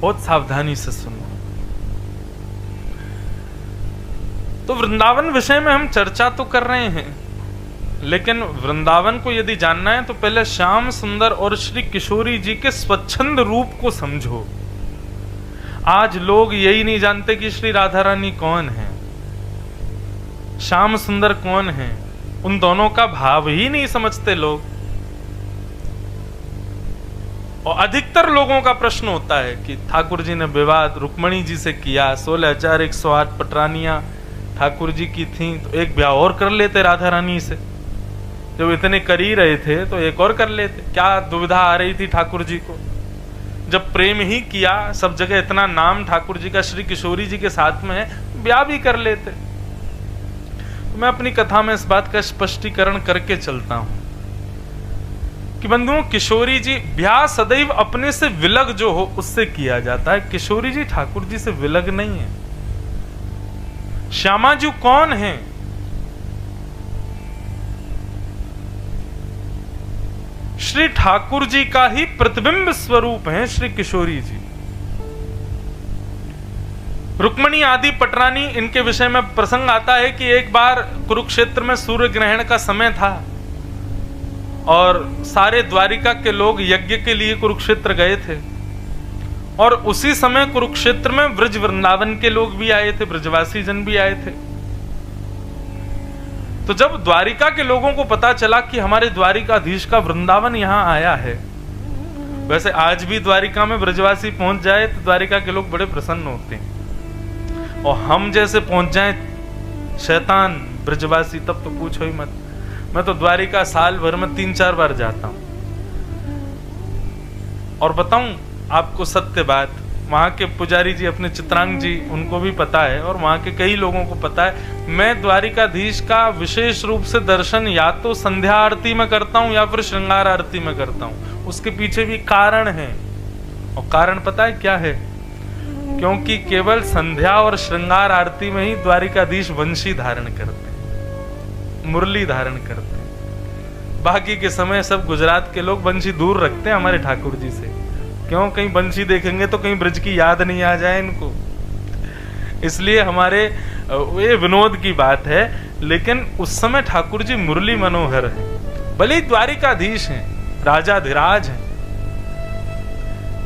बहुत सावधानी से सुनो। तो वृंदावन विषय में हम चर्चा तो कर रहे हैं, लेकिन वृंदावन को यदि जानना है तो पहले श्याम सुंदर और श्री किशोरी जी के स्वच्छंद रूप को समझो। आज लोग यही नहीं जानते कि श्री राधा रानी कौन है, श्याम सुंदर कौन है, उन दोनों का भाव ही नहीं समझते लोग। और अधिकतर लोगों का प्रश्न होता है कि ठाकुर जी ने विवाद रुक्मणी जी से किया, 16,108 पटरानियां ठाकुर जी की थी, तो एक ब्याह और कर लेते राधा रानी से। जब इतने कर ही रहे थे तो एक और कर लेते, क्या दुविधा आ रही थी ठाकुर जी को? जब प्रेम ही किया, सब जगह इतना नाम ठाकुर जी का श्री किशोरी जी के साथ में है, ब्याह भी कर लेते। तो मैं अपनी कथा में इस बात का स्पष्टीकरण करके चलता हूं कि बंधुओं, किशोरी जी ब्याह सदैव अपने से विलग जो हो उससे किया जाता है। किशोरी जी ठाकुर जी से विलग नहीं है। श्यामा जी कौन है? श्री ठाकुर जी का ही प्रतिबिंब स्वरूप है श्री किशोरी जी। रुक्मणी आदि पटरानी, इनके विषय में प्रसंग आता है कि एक बार कुरुक्षेत्र में सूर्य ग्रहण का समय था और सारे द्वारिका के लोग यज्ञ के लिए कुरुक्षेत्र गए थे, और उसी समय कुरुक्षेत्र में ब्रज वृंदावन के लोग भी आए थे, ब्रजवासी जन भी आए थे। तो जब द्वारिका के लोगों को पता चला कि हमारे द्वारिकाधीश का वृंदावन यहां आया है, वैसे आज भी द्वारिका में ब्रजवासी पहुंच जाए तो द्वारिका के लोग बड़े प्रसन्न होते हैं, और हम जैसे पहुंच जाए शैतान ब्रजवासी तब तो पूछो ही मत। मैं तो द्वारिका साल भर में 3-4 बार जाता हूं, और बताऊं आपको सत्य बात, वहां के पुजारी जी अपने चित्रांग जी, उनको भी पता है और वहां के कई लोगों को पता है, मैं द्वारिकाधीश का विशेष रूप से दर्शन या तो संध्या आरती में करता हूं या फिर श्रृंगार आरती में करता हूं। उसके पीछे भी कारण है, और कारण पता है क्या है? क्योंकि केवल संध्या और श्रृंगार आरती में ही द्वारिकाधीश वंशी धारण करते हैं, मुरली धारण करते हैं। बाकी के समय सब गुजरात के लोग वंशी दूर रखते हैं हमारे ठाकुर जी से। क्यों? कहीं बंशी देखेंगे तो कहीं ब्रज की याद नहीं आ जाए इनको, इसलिए हमारे ये विनोद की बात है। लेकिन उस समय ठाकुर जी मुरली मनोहर है, भले द्वारिकाधीश हैं, राजाधिराज हैं,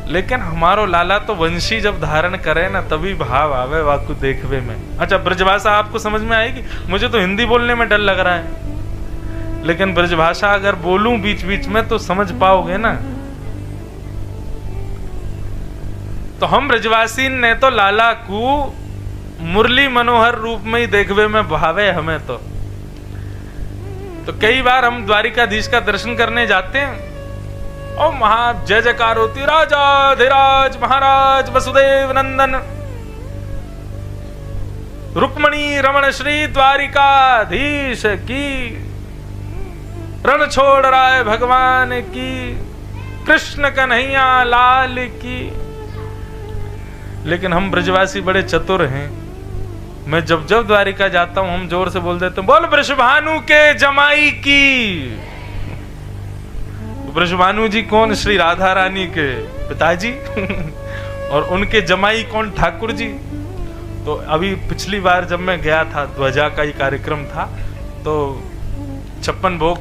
लेकिन हमारो लाला तो वंशी जब धारण करे ना तभी भाव आवे वाकु देखवे में। अच्छा, ब्रजभाषा आपको समझ में आएगी? मुझे तो हिंदी बोलने में डर लग रहा है, लेकिन ब्रजभाषा अगर बोलूं बीच बीच में तो समझ पाओगे ना। तो हम ब्रजवासी ने तो लाला को मुरली मनोहर रूप में ही देखवे में भावे हमें तो कई बार हम द्वारिकाधीश का दर्शन करने जाते हैं और महा जय जयकार होती, राजाधिराज महाराज वसुदेव नंदन रुक्मणी रमण श्री द्वारिकाधीश की, रण छोड़ राय भगवान की, कृष्ण कन्हैया लाल की। लेकिन हम ब्रजवासी बड़े चतुर हैं, मैं जब जब द्वारिका जाता हूं हम जोर से बोल देते हैं, बोल वृषभानु के जमाई की। वृषभानु जी कौन? श्री राधा रानी के पिताजी और उनके जमाई कौन? ठाकुर जी। तो अभी पिछली बार जब मैं गया था, ध्वजा का ही कार्यक्रम था, तो 56 भोग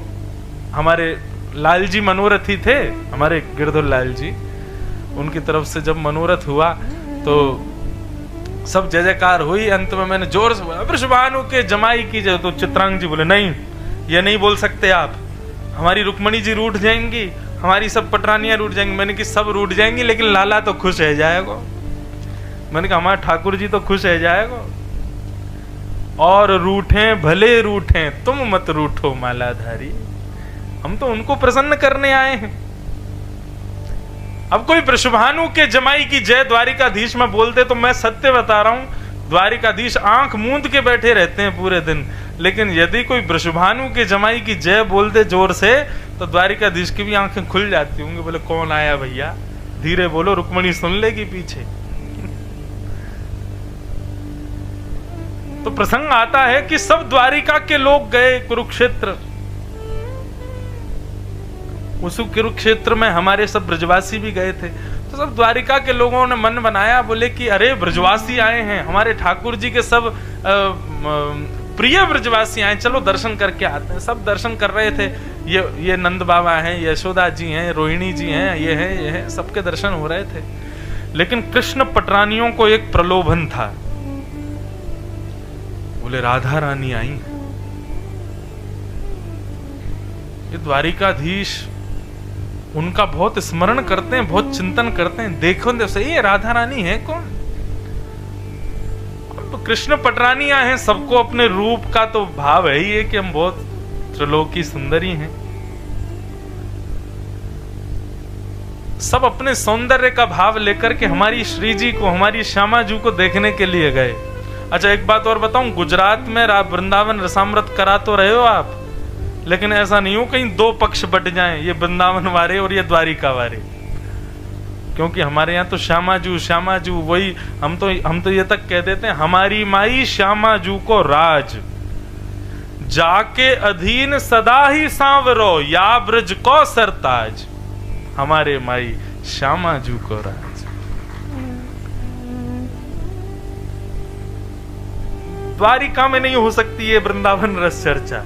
हमारे लाल जी मनोरथी थे, हमारे गिरधर लाल जी, उनकी तरफ से जब मनोरथ हुआ तो सब जय जयकार हुई। अंत में मैंने जोर से बोला, वृषभानु के जमाई की जय। तो चित्रांग जी बोले, नहीं ये नहीं बोल सकते आप, हमारी रुक्मणी जी रूठ जाएंगी, हमारी सब पटरानियां रूठ जाएंगी। मैंने कि सब रूठ जाएंगी लेकिन लाला तो खुश है जाएगा। मैंने कहा हमारे ठाकुर जी तो खुश है जाएगा, और रूठे भले रूठे तुम मत रूठो मालाधारी, हम तो उनको प्रसन्न करने आए हैं। अब कोई वृषभानु के जमाई की जय द्वारिकाधीश में बोलते तो मैं सत्य बता रहा हूं, द्वारिकाधीश आंख मूंद के बैठे रहते हैं पूरे दिन। लेकिन यदि कोई वृषभानु के जमाई की जय बोल दे जोर से तो द्वारिकाधीश की भी आंखें खुल जाती होंगी, बोले कौन आया भैया, धीरे बोलो रुक्मणी सुन लेगी पीछे। तो प्रसंग आता है कि सब द्वारिका के लोग गए कुरुक्षेत्र। उस कुरुक्षेत्र में हमारे सब ब्रजवासी भी गए थे। तो सब द्वारिका के लोगों ने मन बनाया, बोले कि अरे ब्रजवासी आए हैं, हमारे ठाकुर जी के सब प्रिय ब्रजवासी आए, चलो दर्शन करके आते हैं। सब दर्शन कर रहे थे, ये नंद बाबा हैं, यशोदा जी हैं, रोहिणी जी हैं, ये हैं, सबके दर्शन हो रहे थे। लेकिन कृष्ण पटरानियों को एक प्रलोभन था, बोले राधा रानी आई हैं, ये द्वारिकाधीश उनका बहुत स्मरण करते हैं, बहुत चिंतन करते हैं, देखो तो सही ये राधा रानी है कौन। तो कृष्ण पटरानियां हैं, सबको अपने रूप का तो भाव है ही है कि हम बहुत त्रिलोकी सुंदरी हैं। सब अपने सौंदर्य का भाव लेकर के हमारी श्री जी को, हमारी श्यामा जी को देखने के लिए गए। अच्छा एक बात और बताऊं, गुजरात में वृंदावन रसामृत करा तो रहे हो आप, लेकिन ऐसा नहीं हो कहीं दो पक्ष बट जाएं, ये वृंदावन वाले और ये द्वारिका वाले। क्योंकि हमारे यहाँ तो श्यामा जू वही, हम तो ये तक कह देते हैं, हमारी माई श्यामा जू को राज, जाके अधीन सदा ही सांवरो, या ब्रज को सरताज। हमारे माई श्यामा जू को राज। द्वारिका में नहीं हो सकती है वृंदावन रस चर्चा,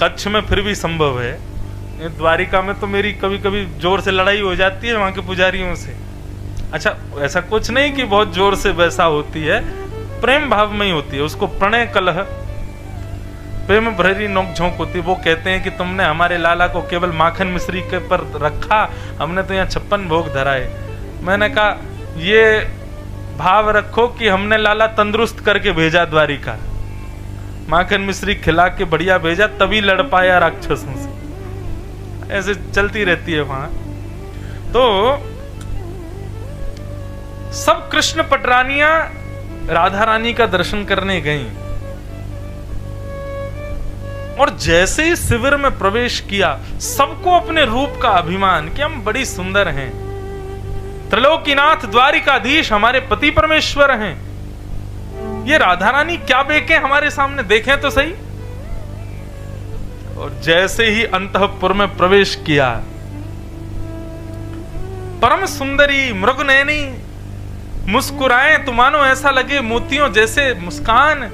कच्छ में फिर भी संभव है, द्वारिका में तो मेरी कभी कभी जोर से लड़ाई हो जाती है वहां के पुजारियों से। अच्छा ऐसा कुछ नहीं कि बहुत जोर से वैसा होती है, प्रेम भाव में ही होती है, उसको प्रणय कलह, प्रेम भरी नोकझोंक होती है। वो कहते हैं कि तुमने हमारे लाला को केवल माखन मिश्री के पर रखा, हमने तो यहाँ 56 भोग धराए। मैंने कहा ये भाव रखो कि हमने लाला तंदुरुस्त करके भेजा द्वारिका, माखन मिश्री खिला के बढ़िया भेजा, तभी लड़ पाया राक्षसों से। ऐसे चलती रहती है वहां। तो सब कृष्ण पटरानियां राधा रानी का दर्शन करने गईं, और जैसे ही शिविर में प्रवेश किया, सबको अपने रूप का अभिमान कि हम बड़ी सुंदर हैं, त्रिलोकीनाथ द्वारिकाधीश हमारे पति परमेश्वर हैं, ये राधा रानी क्या बेके हमारे सामने, देखें तो सही। और जैसे ही अंतःपुर में प्रवेश किया, परम सुंदरी मृगनयनी मुस्कुराए तो मानो ऐसा लगे मोतियों जैसे मुस्कान,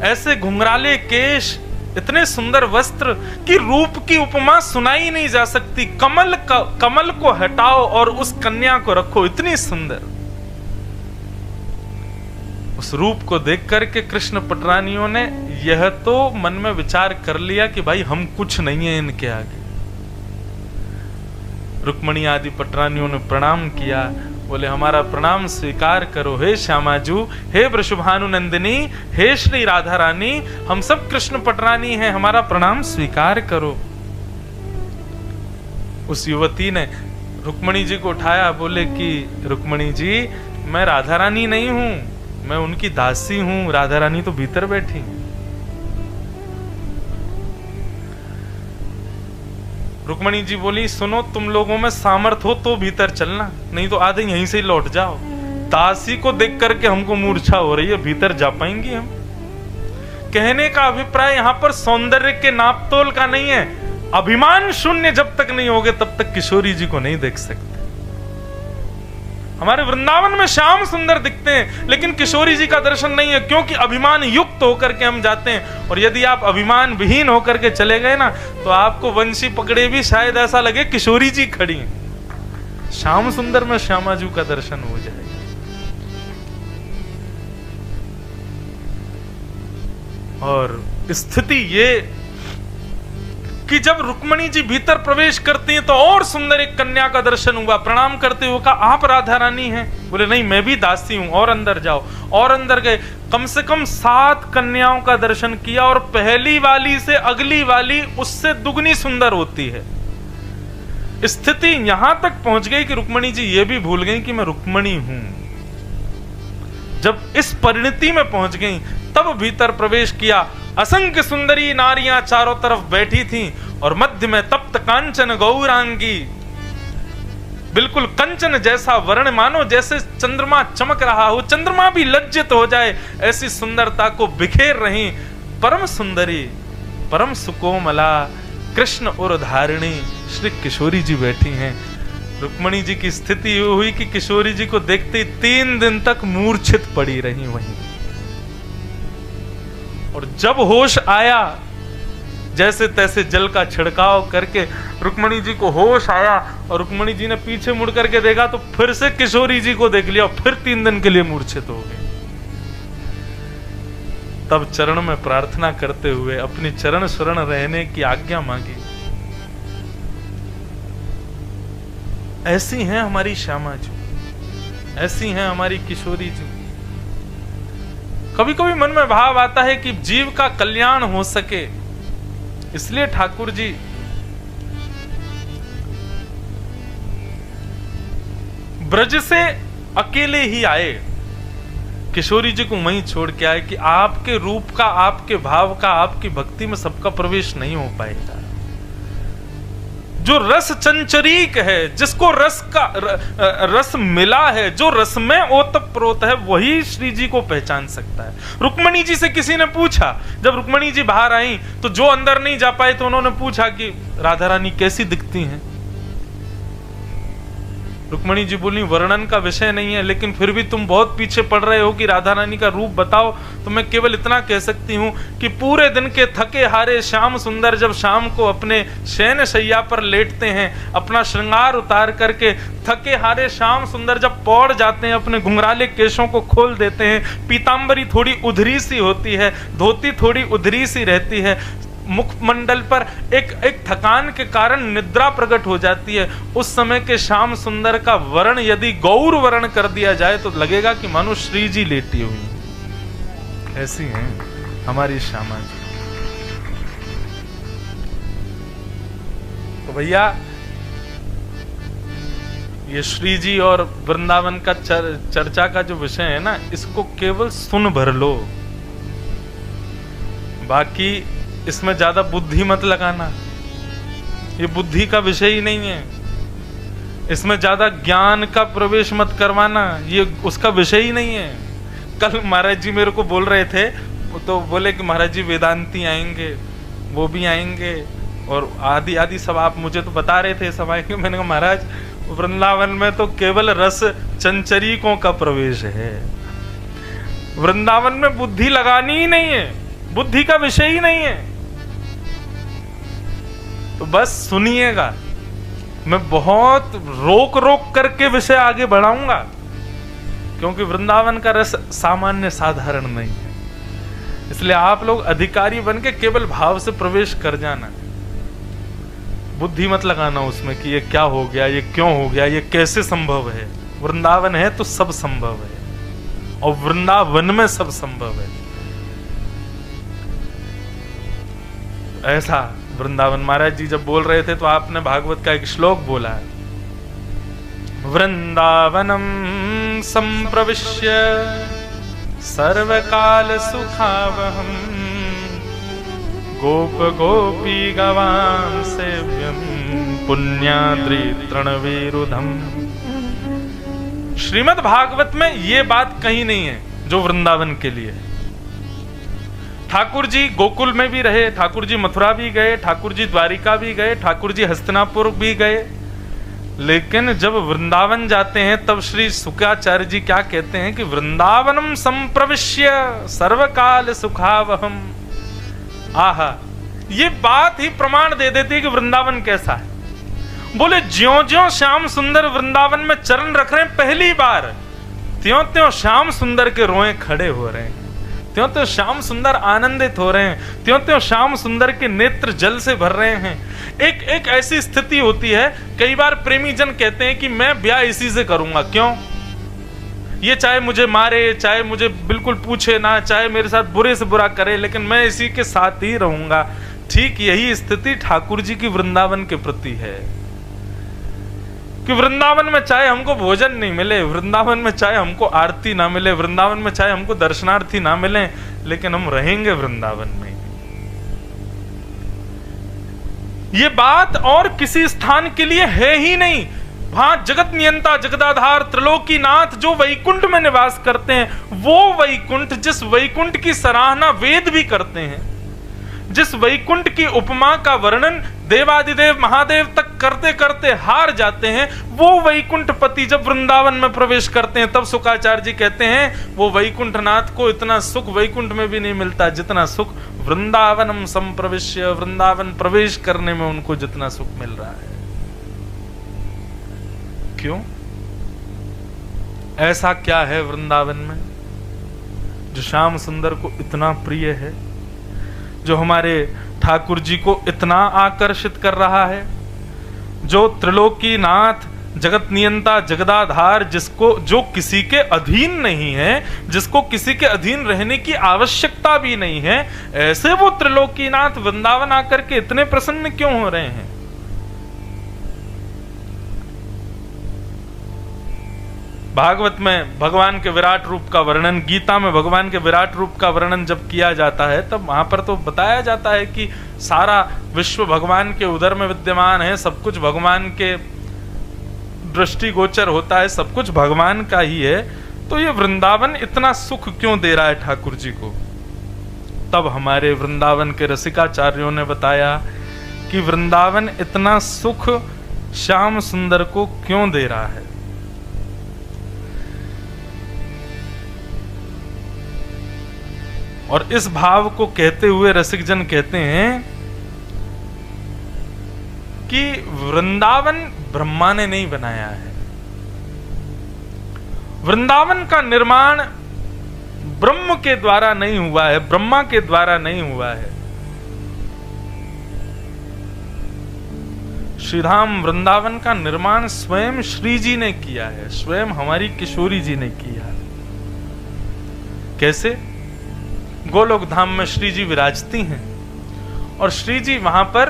ऐसे घुंघराले केश, इतने सुंदर वस्त्र कि रूप की उपमा सुनाई नहीं जा सकती। कमल को हटाओ और उस कन्या को रखो, इतनी सुंदर। उस रूप को देख करके कृष्ण पटरानियों ने यह तो मन में विचार कर लिया कि भाई हम कुछ नहीं है इनके आगे। रुक्मणी आदि पटरानियों ने प्रणाम किया, बोले हमारा प्रणाम स्वीकार करो हे श्यामाजू, हे वृषभानु नंदिनी, हे श्री राधा रानी, हम सब कृष्ण पटरानी हैं, हमारा प्रणाम स्वीकार करो। उस युवती ने रुक्मणी जी को उठाया, बोले कि रुक्मणी जी मैं राधा रानी नहीं हूं, मैं उनकी दासी हूं, राधा रानी तो भीतर बैठी। रुक्मणी जी बोली सुनो, तुम लोगों में सामर्थ हो तो भीतर चलना, नहीं तो आधे यहीं से ही लौट जाओ। दासी को देख करके हमको मूर्छा हो रही है, भीतर जा पाएंगी हम? कहने का अभिप्राय यहां पर सौंदर्य के नापतोल का नहीं है, अभिमान शून्य जब तक नहीं होगे तब तक किशोरी जी को नहीं देख सकते। हमारे वृंदावन में श्याम सुंदर दिखते हैं, लेकिन किशोरी जी का दर्शन नहीं है, क्योंकि अभिमान युक्त होकर के हम जाते हैं। और यदि आप अभिमान विहीन होकर के चले गए ना, तो आपको वंशी पकड़े भी शायद ऐसा लगे किशोरी जी खड़ी हैं। श्याम सुंदर में श्यामा जी का दर्शन हो जाए। और स्थिति ये कि जब रुक्मणी जी भीतर प्रवेश करती हैं तो और सुंदर एक कन्या का दर्शन हुआ। प्रणाम करते हुए कहा आप राधा रानी हैं? बोले नहीं, मैं भी दासी हूं, और अंदर जाओ। और अंदर गए, कम से कम 7 कन्याओं का दर्शन किया, और पहली वाली से अगली वाली उससे दुगनी सुंदर होती है। स्थिति यहां तक पहुंच गई कि रुक्मणी जी ये भी भूल गई कि मैं रुक्मणी हूं। जब इस परिणति में पहुंच गई तब भीतर प्रवेश किया। असंख्य सुंदरी नारियां चारों तरफ बैठी थीं, और मध्य में तप्त कांचन गौरांगी, बिल्कुल कंचन जैसा वर्ण, मानो जैसे चंद्रमा चमक रहा हो, चंद्रमा भी लज्जित हो जाए, ऐसी सुंदरता को बिखेर रही परम सुंदरी, परम सुकोमला कृष्ण और धारिणी श्री किशोरी जी बैठी हैं। रुक्मणी जी की स्थिति ये हुई कि किशोरी जी को देखते ही 3 दिन तक मूर्छित पड़ी रही वहीं। और जब होश आया, जैसे तैसे जल का छिड़काव करके रुक्मणी जी को होश आया और रुक्मणी जी ने पीछे मुड़ करके देखा तो फिर से किशोरी जी को देख लिया और फिर 3 दिन के लिए मूर्छित हो गए। तब चरण में प्रार्थना करते हुए अपनी चरण शरण रहने की आज्ञा मांगी। ऐसी हैं हमारी श्यामा जी, ऐसी हैं हमारी किशोरी जी। कभी कभी मन में भाव आता है कि जीव का कल्याण हो सके, इसलिए ठाकुर जी ब्रज से अकेले ही आए, किशोरी जी को वहीं छोड़ के आए कि आपके रूप का, आपके भाव का, आपकी भक्ति में सबका प्रवेश नहीं हो पाएगा। जो रस चंचरीक है, जिसको रस मिला है, जो रस में ओतप्रोत है, वही श्री जी को पहचान सकता है। रुक्मणी जी से किसी ने पूछा, जब रुक्मणी जी बाहर आई तो जो अंदर नहीं जा पाए तो उन्होंने पूछा कि राधा रानी कैसी दिखती हैं। रुक्मणी जी बोली वर्णन का विषय नहीं है, लेकिन फिर भी तुम बहुत पीछे पड़ रहे हो कि राधा रानी का रूप बताओ, तो मैं केवल इतना कह सकती हूँ कि पूरे दिन के थके हारे श्याम सुंदर जब शाम को अपने शयन शैया पर लेटते हैं, अपना श्रृंगार उतार करके थके हारे श्याम सुंदर जब पौड़ जाते हैं, अपने घुंघराले केशों को खोल देते हैं, पीतांबरी थोड़ी उधरी सी होती है, धोती थोड़ी उधरी सी रहती है, मुखमंडल पर एक थकान के कारण निद्रा प्रकट हो जाती है, उस समय के श्याम सुंदर का वर्ण यदि गौर वर्ण कर दिया जाए तो लगेगा कि मानो श्री जी लेटी हुई। ऐसी हैं हमारी श्यामा जी। तो भैया ये श्री जी और वृंदावन का चर्चा का जो विषय है ना, इसको केवल सुन भर लो, बाकी इसमें ज्यादा बुद्धि मत लगाना। ये बुद्धि का विषय ही नहीं है, इसमें ज्यादा ज्ञान का प्रवेश मत करवाना, ये उसका विषय ही नहीं है। कल महाराज जी मेरे को बोल रहे थे, तो बोले कि महाराज जी वेदांती आएंगे, वो भी आएंगे और आदि आदि सब आप मुझे तो बता रहे थे सब आएंगे। मैंने कहा महाराज वृंदावन में तो केवल रस चंचरीकों का प्रवेश है, वृंदावन में बुद्धि लगानी ही नहीं है, बुद्धि का विषय ही नहीं है। तो बस सुनिएगा, मैं बहुत रोक रोक करके विषय आगे बढ़ाऊंगा, क्योंकि वृंदावन का रस सामान्य साधारण नहीं है। इसलिए आप लोग अधिकारी बन के केवल भाव से प्रवेश कर जाना, बुद्धि मत लगाना उसमें कि ये क्या हो गया, ये क्यों हो गया, ये कैसे संभव है। वृंदावन है तो सब संभव है, और वृंदावन में सब संभव है। ऐसा वृंदावन महाराज जी जब बोल रहे थे तो आपने भागवत का एक श्लोक बोला है, वृंदावनम संप्रविश्य सर्वकाल सुखावहम गोप गोपी गवां सेव्यम पुण्याद्रि तृणवीरुधम। श्रीमद् भागवत में ये बात कहीं नहीं है जो वृंदावन के लिए है। ठाकुर जी गोकुल में भी रहे, ठाकुर जी मथुरा भी गए, ठाकुर जी द्वारिका भी गए, ठाकुर जी हस्तिनापुर भी गए, लेकिन जब वृंदावन जाते हैं तब श्री शुक्राचार्य जी क्या कहते हैं कि वृंदावनम संप्रविश्य सर्वकाल सुखावहम। आहा, ये बात ही प्रमाण दे देती है कि वृंदावन कैसा है। बोले ज्यों ज्यों श्याम सुंदर वृंदावन में चरण रख रहे हैं पहली बार, त्यों त्यों श्याम सुंदर के रोए खड़े हो रहे हैं, त्यों त्यों श्याम सुंदर आनंदित हो रहे हैं, त्यों त्यों श्याम सुंदर के नेत्र जल से भर रहे हैं। एक ऐसी स्थिति होती है, कई बार प्रेमी जन कहते हैं कि मैं ब्याह इसी से करूंगा। क्यों? ये चाहे मुझे मारे, चाहे मुझे बिल्कुल पूछे ना, चाहे मेरे साथ बुरे से बुरा करे, लेकिन मैं इसी के साथ ही रहूंगा। ठीक यही स्थिति ठाकुर जी की वृंदावन के प्रति है कि वृंदावन में चाहे हमको भोजन नहीं मिले, वृंदावन में चाहे हमको आरती ना मिले, वृंदावन में चाहे हमको दर्शनार्थी ना मिले, लेकिन हम रहेंगे वृंदावन में। ये बात और किसी स्थान के लिए है ही नहीं। वहां जगत नियंता जगदाधार त्रिलोकीनाथ जो वैकुंठ में निवास करते हैं, वो वैकुंठ जिस वैकुंठ की सराहना वेद भी करते हैं, जिस वैकुंठ की उपमा का वर्णन देवादिदेव महादेव तक करते करते हार जाते हैं, वो वैकुंठपति जब वृंदावन में प्रवेश करते हैं, तब शुकाचार्य जी कहते हैं वो वैकुंठनाथ को इतना सुख वैकुंठ में भी नहीं मिलता जितना सुख वृंदावनम संप्रविश्य, वृंदावन प्रवेश करने में उनको जितना सुख मिल रहा है। क्यों? ऐसा क्या है वृंदावन में जो श्याम सुंदर को इतना प्रिय है, जो हमारे ठाकुर जी को इतना आकर्षित कर रहा है, जो त्रिलोकीनाथ, जगत नियंता, जगदाधार, जिसको जो किसी के अधीन नहीं है, जिसको किसी के अधीन रहने की आवश्यकता भी नहीं है, ऐसे वो त्रिलोकीनाथ वृंदावन आकर के इतने प्रसन्न क्यों हो रहे हैं? भागवत में भगवान के विराट रूप का वर्णन, गीता में भगवान के विराट रूप का वर्णन जब किया जाता है, तब वहां पर तो बताया जाता है कि सारा विश्व भगवान के उदर में विद्यमान है, सब कुछ भगवान के दृष्टिगोचर होता है, सब कुछ भगवान का ही है। तो ये वृंदावन इतना सुख क्यों दे रहा है ठाकुर जी को? तब हमारे वृंदावन के रसिकाचार्यों ने बताया कि वृंदावन इतना सुख श्याम सुंदर को क्यों दे रहा है। और इस भाव को कहते हुए रसिक जन कहते हैं कि वृंदावन ब्रह्मा ने नहीं बनाया है, वृंदावन का निर्माण ब्रह्म के द्वारा नहीं हुआ है, ब्रह्मा के द्वारा नहीं हुआ है। श्रीधाम वृंदावन का निर्माण स्वयं श्री जी ने किया है, स्वयं हमारी किशोरी जी ने किया है। कैसे? गोलोक धाम में श्री जी विराजती हैं और श्री जी वहां पर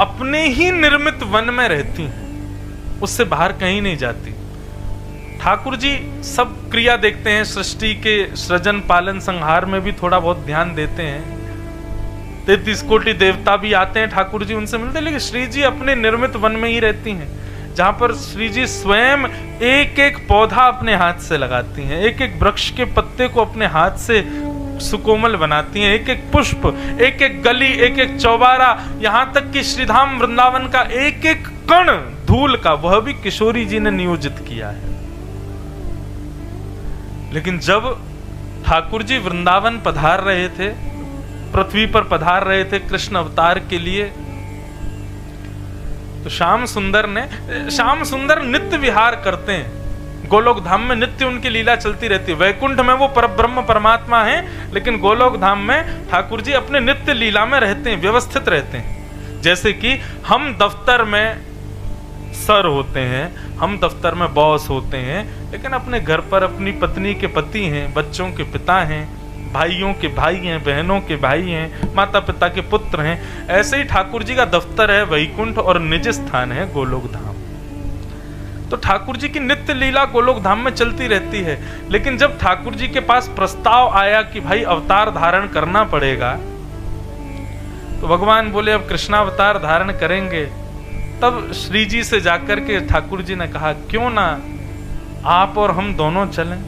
अपने ही निर्मित वन में रहती हैं, उससे बाहर कहीं नहीं जाती। ठाकुर जी सब क्रिया देखते हैं, सृष्टि के सृजन पालन संहार में भी थोड़ा बहुत ध्यान देते हैं। 33 कोटि देवता भी आते हैं, ठाकुर जी उनसे मिलते हैं, लेकिन श्री जी अपने निर्मित वन में ही रहती हैं, जहां पर श्री जी स्वयं एक एक पौधा अपने हाथ से लगाती हैं, एक एक वृक्ष के पत्ते को अपने हाथ से सुकोमल बनाती हैं, एक एक पुष्प, एक एक गली, एक एक चौबारा, यहां तक कि श्रीधाम वृंदावन का एक एक कण धूल का वह भी किशोरी जी ने नियोजित किया है। लेकिन जब ठाकुर जी वृंदावन पधार रहे थे, पृथ्वी पर पधार रहे थे कृष्ण अवतार के लिए, तो श्याम सुंदर नित्य विहार करते हैं, गोलोक धाम में नित्य उनकी लीला चलती रहती है। वैकुंठ में वो परब्रह्म परमात्मा हैं, लेकिन गोलोक धाम में ठाकुर जी अपने नित्य लीला में रहते हैं, व्यवस्थित रहते हैं। जैसे कि हम दफ्तर में सर होते हैं, हम दफ्तर में बॉस होते हैं, लेकिन अपने घर पर अपनी पत्नी के पति हैं, बच्चों के पिता हैं, भाइयों के भाई हैं, बहनों के भाई हैं, माता पिता के पुत्र हैं। ऐसे ही ठाकुर जी का दफ्तर है वैकुंठ और निज स्थान है गोलोक धाम। तो ठाकुर जी की नित्य लीला गोलोक धाम में चलती रहती है। लेकिन जब ठाकुर जी के पास प्रस्ताव आया कि भाई अवतार धारण करना पड़ेगा, तो भगवान बोले अब कृष्णावतार धारण करेंगे। तब श्री जी से जाकर के ठाकुर जी ने कहा क्यों ना आप और हम दोनों चलें,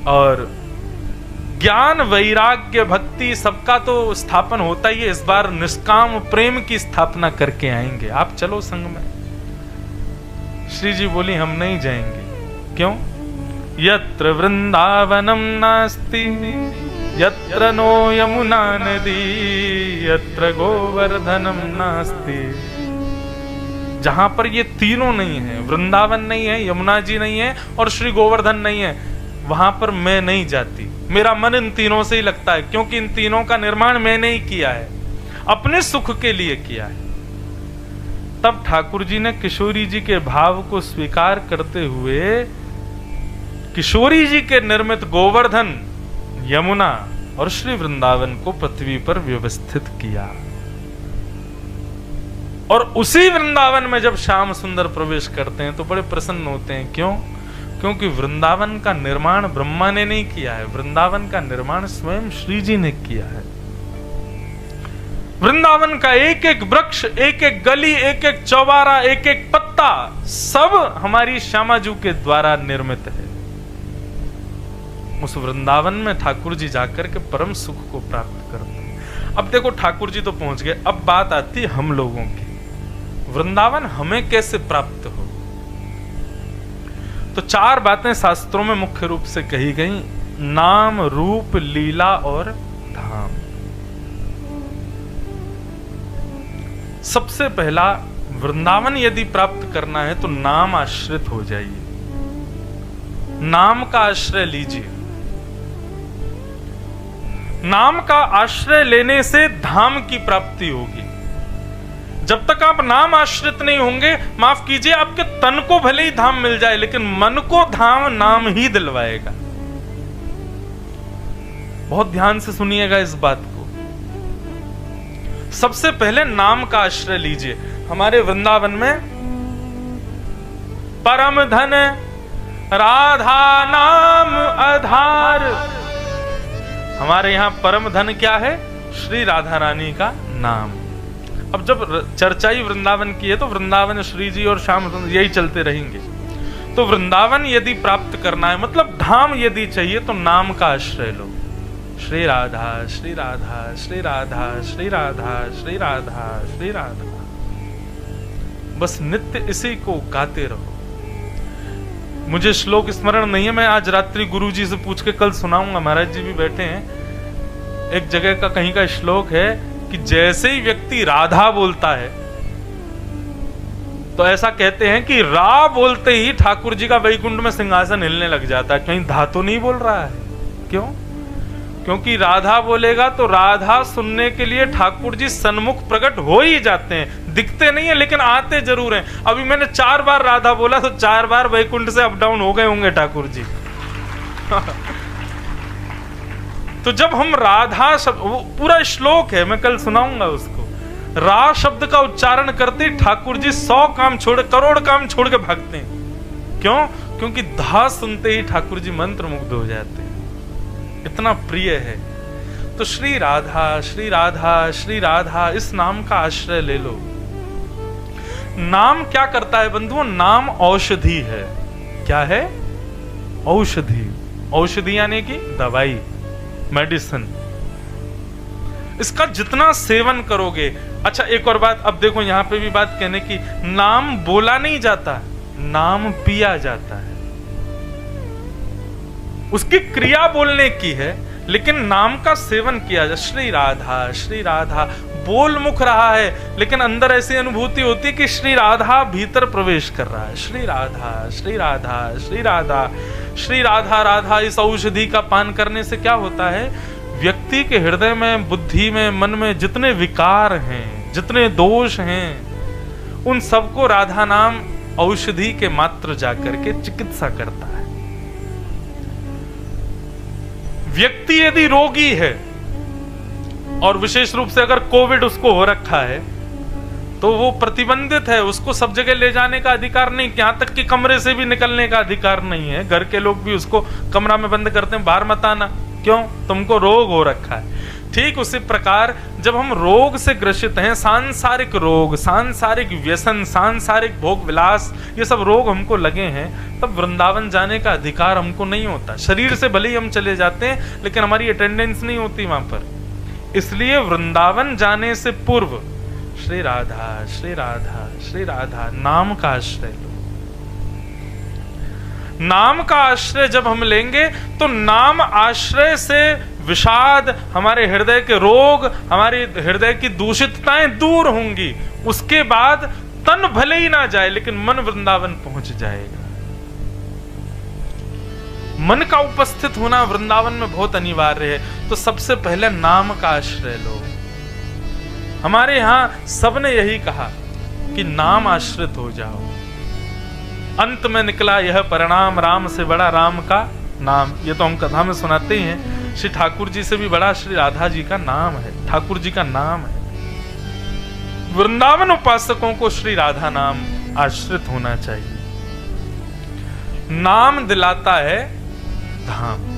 और ज्ञान वैराग्य भक्ति सबका तो स्थापन होता ही है, इस बार निष्काम प्रेम की स्थापना करके आएंगे, आप चलो संग में। श्री जी बोली हम नहीं जाएंगे। क्यों? यत्र वृंदावनम नास्ति यत्र नो यमुना नदी यत्र गोवर्धनम नास्ति। जहां पर ये तीनों नहीं है, वृंदावन नहीं है, यमुना जी नहीं है और श्री गोवर्धन नहीं है, वहां पर मैं नहीं जाती। मेरा मन इन तीनों से ही लगता है, क्योंकि इन तीनों का निर्माण मैंने ही किया है, अपने सुख के लिए किया है। तब ठाकुर जी ने किशोरी जी के भाव को स्वीकार करते हुए किशोरी जी के निर्मित गोवर्धन, यमुना और श्री वृंदावन को पृथ्वी पर व्यवस्थित किया। और उसी वृंदावन में जब श्याम सुंदर प्रवेश करते हैं तो बड़े प्रसन्न होते हैं। क्यों? क्योंकि वृंदावन का निर्माण ब्रह्मा ने नहीं किया है, वृंदावन का निर्माण स्वयं श्री जी ने किया है। वृंदावन का एक एक वृक्ष, एक एक गली, एक एक चौबारा, एक एक पत्ता सब हमारी श्यामाजू के द्वारा निर्मित है। उस वृंदावन में ठाकुर जी जाकर के परम सुख को प्राप्त करते हैं। अब देखो ठाकुर जी तो पहुंच गए, अब बात आती है हम लोगों की, वृंदावन हमें कैसे प्राप्त हो। तो 4 बातें शास्त्रों में मुख्य रूप से कही गई, नाम, रूप, लीला और धाम। सबसे पहला, वृंदावन यदि प्राप्त करना है तो नाम आश्रित हो जाइए, नाम का आश्रय लीजिए। नाम का आश्रय लेने से धाम की प्राप्ति होगी। जब तक आप नाम आश्रित नहीं होंगे, माफ कीजिए, आपके तन को भले ही धाम मिल जाए, लेकिन मन को धाम नाम ही दिलवाएगा। बहुत ध्यान से सुनिएगा इस बात को। सबसे पहले नाम का आश्रय लीजिए। हमारे वृंदावन में परम धन राधा नाम आधार, हमारे यहां परम धन क्या है? श्री राधा रानी का नाम। अब जब चर्चा ही वृंदावन की है तो वृंदावन श्री जी और श्याम यही चलते रहेंगे। तो वृंदावन यदि प्राप्त करना है, मतलब धाम यदि चाहिए, तो नाम का आश्रय लो। श्री राधा श्री राधा श्री राधा श्री राधा श्री राधा श्री राधा, बस नित्य इसी को गाते रहो। मुझे श्लोक स्मरण नहीं है, मैं आज रात्रि गुरु जी से पूछ के कल सुनाऊंगा, महाराज जी भी बैठे हैं। एक जगह का कहीं का श्लोक है कि जैसे ही व्यक्ति राधा बोलता है तो ऐसा कहते हैं कि रा बोलते ही ठाकुर जी का वैकुंठ में सिंहासन हिलने लग जाता है। कहीं धातु नहीं बोल रहा है, क्यों? क्योंकि राधा बोलेगा तो राधा सुनने के लिए ठाकुर जी सन्मुख प्रकट हो ही जाते हैं। दिखते नहीं है लेकिन आते जरूर हैं। अभी मैंने 4 बार राधा बोला तो 4 बार वैकुंठ से अप डाउन हो गए होंगे ठाकुर जी। तो जब हम राधा शब्द, वो पूरा श्लोक है, मैं कल सुनाऊंगा उसको, रा शब्द का उच्चारण करते ठाकुर जी 100 काम छोड़, करोड़ काम छोड़ के भागते हैं। क्यों? क्योंकि धा सुनते ही ठाकुर जी मंत्र मुग्ध हो जाते हैं, इतना प्रिय है। तो श्री राधा श्री राधा श्री राधा, इस नाम का आश्रय ले लो। नाम क्या करता है बंधुओं? नाम औषधि है। क्या है? औषधि। औषधि यानी कि दवाई, मेडिसिन। इसका जितना सेवन करोगे। अच्छा एक और बात, अब देखो यहां पे भी बात कहने की, नाम बोला नहीं जाता, नाम पिया जाता है। उसकी क्रिया बोलने की है, लेकिन नाम का सेवन किया जाए। श्री राधा बोल मुख रहा है, लेकिन अंदर ऐसी अनुभूति होती है कि श्री राधा भीतर प्रवेश कर रहा है। श्री राधा श्री राधा श्री राधा श्री राधा राधा। इस औषधि का पान करने से क्या होता है? व्यक्ति के हृदय में, बुद्धि में, मन में जितने विकार हैं, जितने दोष हैं, उन सबको राधा नाम औषधि के मात्र जाकर के चिकित्सा करता है। व्यक्ति यदि रोगी है और विशेष रूप से अगर कोविड उसको हो रखा है तो वो प्रतिबंधित है, उसको सब जगह ले जाने का अधिकार नहीं, यहां तक कि कमरे से भी निकलने का अधिकार नहीं है। घर के लोग भी उसको कमरा में बंद करते हैं, बाहर मत आना, क्यों? तुमको रोग हो रखा है। ठीक उसी प्रकार जब हम रोग से ग्रसित हैं, सांसारिक रोग, सांसारिक व्यसन, सांसारिक भोग विलास, ये सब रोग हमको लगे हैं, तब वृंदावन जाने का अधिकार हमको नहीं होता। शरीर से भले ही हम चले जाते हैं लेकिन हमारी अटेंडेंस नहीं होती वहां पर। इसलिए वृंदावन जाने से पूर्व श्री राधा श्री राधा श्री राधा नाम का आश्रय लो। नाम का आश्रय जब हम लेंगे तो नाम आश्रय से विषाद, हमारे हृदय के रोग, हमारे हृदय की दूषितताएं दूर होंगी। उसके बाद तन भले ही ना जाए लेकिन मन वृंदावन पहुंच जाएगा। मन का उपस्थित होना वृंदावन में बहुत अनिवार्य है। तो सबसे पहले नाम का आश्रय लो। हमारे यहां सबने यही कहा कि नाम आश्रित हो जाओ। अंत में निकला यह परिणाम, राम से बड़ा राम का नाम। ये तो हम कथा में सुनाते ही हैं। श्री ठाकुर जी से भी बड़ा श्री राधा जी का नाम है, ठाकुर जी का नाम है। वृंदावन उपासकों को श्री राधा नाम आश्रित होना चाहिए। नाम दिलाता है धाम।